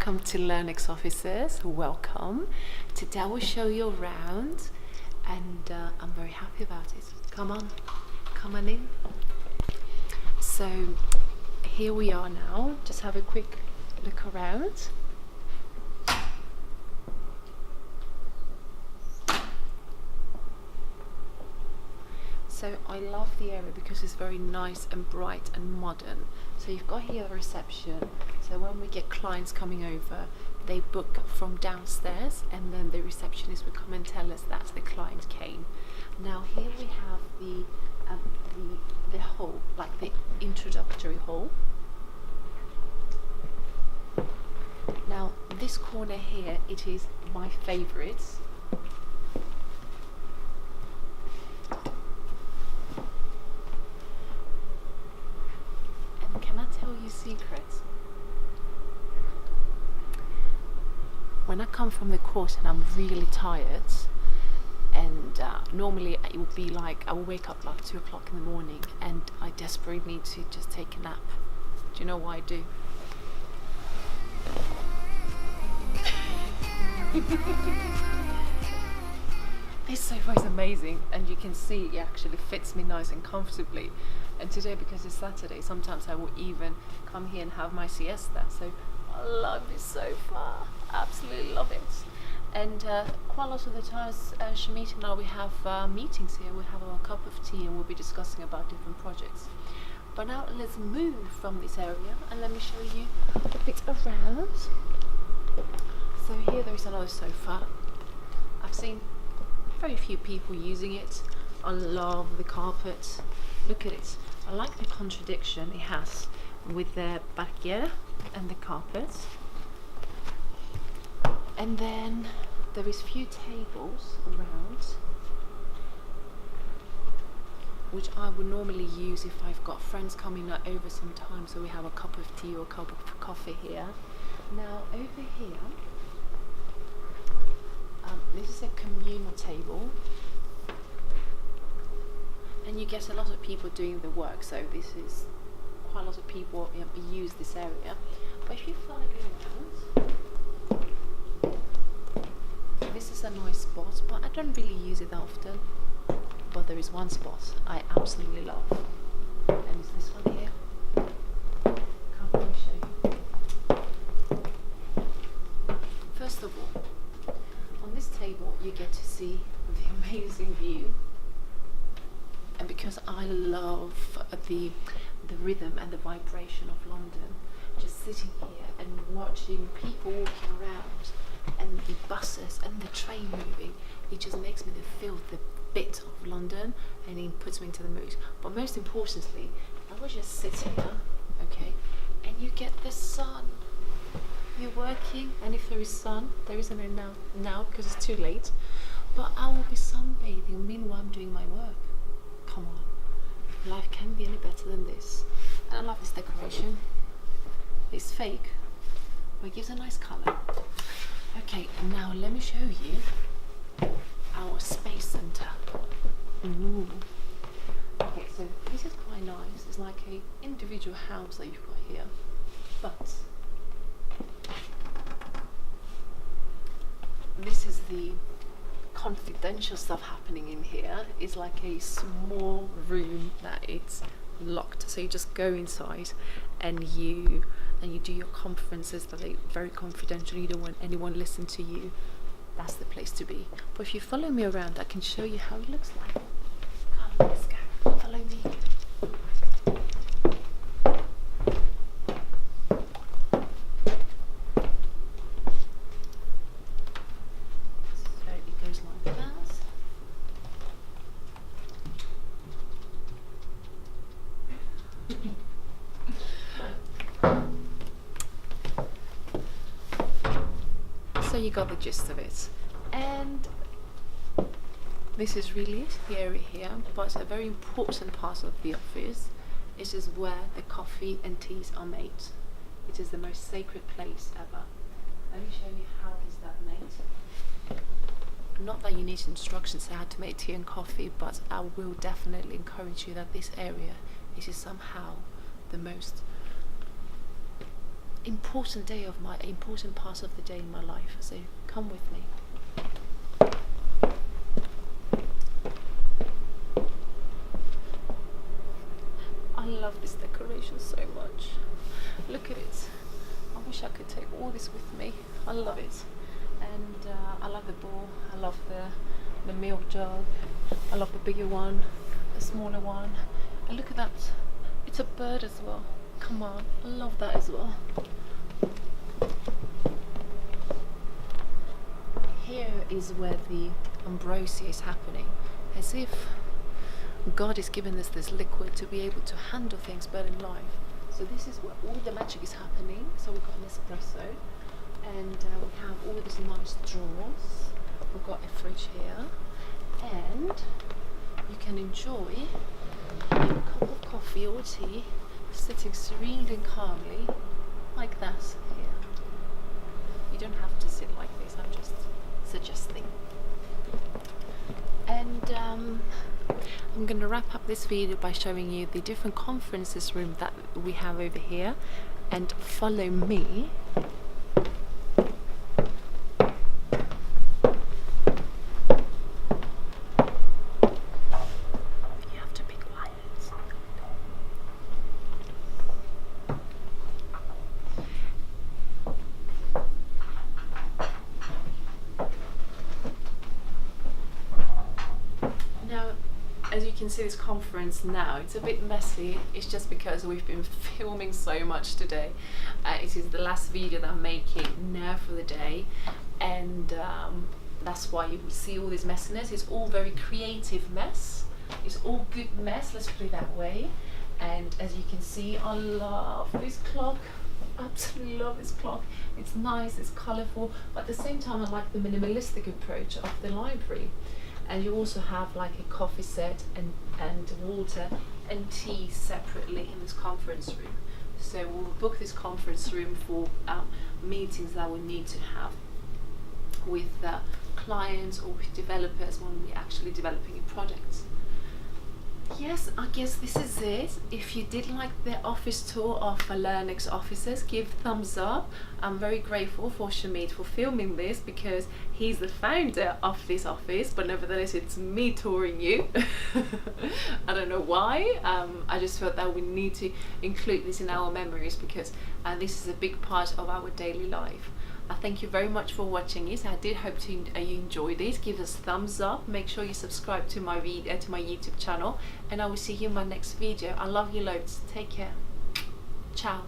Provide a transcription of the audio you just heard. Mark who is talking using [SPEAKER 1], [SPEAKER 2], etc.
[SPEAKER 1] welcome to Learnex offices. Welcome. Today I will show you around, and I'm very happy about it. Come on in. So here we are now. Just have a quick look around. So I love the area because it's very nice and bright and modern. So you've got here the reception. So when we get clients coming over, they book from downstairs, and then the receptionist will come and tell us that the client came. Now here we have the hall, like the introductory hall. Now this corner here, it is my favourite. Can I tell you a secret? When I come from the course and I'm really tired, and normally it would be like I will wake up like 2 o'clock in the morning and I desperately need to just take a nap. Do you know what I do? This sofa is amazing, and you can see it actually fits me nice and comfortably. And today, because it's Saturday, sometimes I will even come here and have my siesta. So I love this sofa, absolutely love it. And quite a lot of the times, Shamit and I, we have meetings here. We have our cup of tea and we'll be discussing about different projects. But now let's move from this area and let me show you a bit around. So here there is another sofa. I've seen very few people using it. I love the carpet. Look at it. I like the contradiction it has with the parquet and the carpet. And then there is few tables around, which I would normally use if I've got friends coming over sometimes, so we have a cup of tea or a cup of coffee here. Now over here, this is a communal table, and you get a lot of people doing the work, so this is quite a lot of people use this area. But if you follow me around, this is a nice spot, but I don't really use it often. But there is one spot I absolutely love, and it's this one here. Come on, show you. First of all, on this table you get to see the amazing view. And because I love the rhythm and the vibration of London, just sitting here and watching people walking around and the buses and the train moving, it just makes me feel the bit of London, and it puts me into the mood. But most importantly, I will just sit here, okay, and you get the sun. You're working, and if there is sun, there isn't any now because it's too late, but I will be sunbathing meanwhile I'm doing my work. Come on, life can't be any better than this. And I love this decoration. It's fake, but it gives a nice colour. Okay, now let me show you our space centre. Ooh. Okay, so this is quite nice. It's like a individual house that you've got here, but this is the confidential stuff happening in here. Is like a small room that it's locked, so you just go inside and you do your conferences that are very confidential. You don't want anyone listening to you. That's the place to be. But if you follow me around, I can show you how it looks like. Come, let's go. Follow me. So you got the gist of it, and this is really it, the area here. But a very important part of the office is where the coffee and teas are made. It is the most sacred place ever. Let me show you how is that made. Not that you need instructions on how to make tea and coffee, but I will definitely encourage you that this area, it is somehow the most important part of the day in my life. So come with me. I love this decoration so much. Look at it. I wish I could take all this with me. I love it. And I love the bowl. I love the milk jug. I love the bigger one, the smaller one. And look at that. It's a bird as well. Come on. I love that as well. Here is where the ambrosia is happening. As if God has given us this liquid to be able to handle things better in life. So this is where all the magic is happening. So we've got an espresso, and we have all these nice drawers. We've got a fridge here, and you can enjoy a cup of coffee or tea sitting serenely and calmly like that here. You don't have to sit like this, I'm just suggesting. And I'm going to wrap up this video by showing you the different conferences room that we have over here, and follow me. You have to be quiet. Now, as you can see, this conference now, it's a bit messy. It's just because we've been filming so much today. It is the last video that I'm making now for the day, and that's why you will see all this messiness. It's all very creative mess. It's all good mess, let's put it that way. And as you can see, I love this clock. Absolutely love this clock. It's nice, it's colourful, but at the same time I like the minimalistic approach of the library. And you also have like a coffee set and water and tea separately in this conference room. So we'll book this conference room for meetings that we need to have with clients or with developers when we're actually developing a project. Yes, I guess this is it. If you did like the office tour of Learnix offices, give thumbs up. I'm very grateful for Shamid for filming this, because he's the founder of this office, but nevertheless it's me touring you. I don't know why. I just felt that we need to include this in our memories, because this is a big part of our daily life. I thank you very much for watching it. I did hope you enjoyed it. Give us thumbs up. Make sure you subscribe to my YouTube channel, and I will see you in my next video. I love you loads. Take care. Ciao.